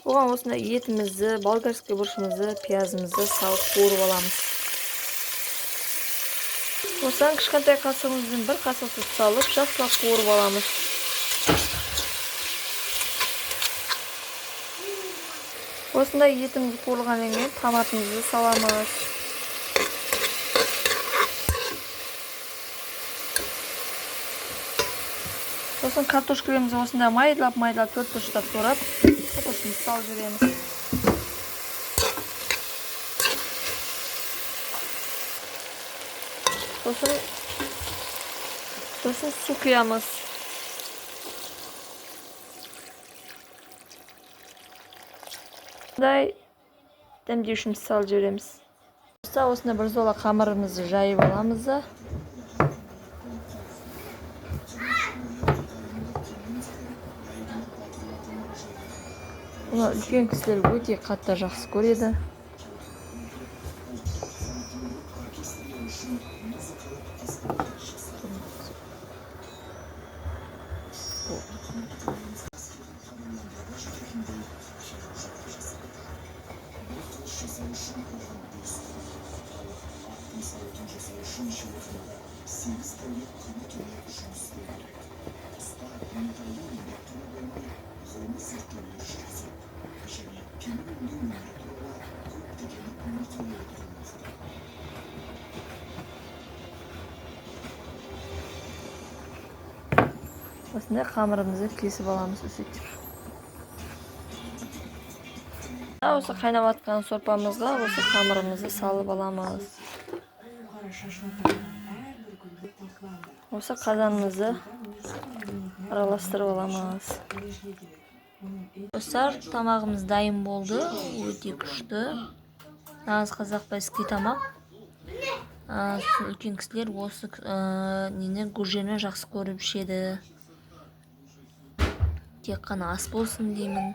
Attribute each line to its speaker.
Speaker 1: Оған осындай етімізді, болгарский бұрышымызды, пиязымызды салып қуырып аламыз. Осыдан кішкентай қасығымызбен бір қасық тұз салып, жақсылап қуырып аламыз. Осындай етіміз қуырылғаннан кейін томатымызды саламыз. Сосын картошкаларымызды осындай майдалап төрт бұрыштап турап, картошкамызды салып жібереміз. Сосын су құямыз. Осындай дәмдеушімізді салып жібереміз. Осындай бір зола қамырымызды жайып аламыз. Бұны үлкен кісілер өте қатты жақсы көреді. Осындай қамырымызды кесіп аламыз өсетіп. Осы қайнап атқан сорпамызға осы қамырымызды салып аламыз. Осы қазанымызды араластырып аламыз. Достар, тамағымыз дайын болды. Өте күшті. Нағыз қазақбайский тамақ. Үлкен кісілер осы гүржені жақсы көріп ішеді. Тек қана ас болсын деймін.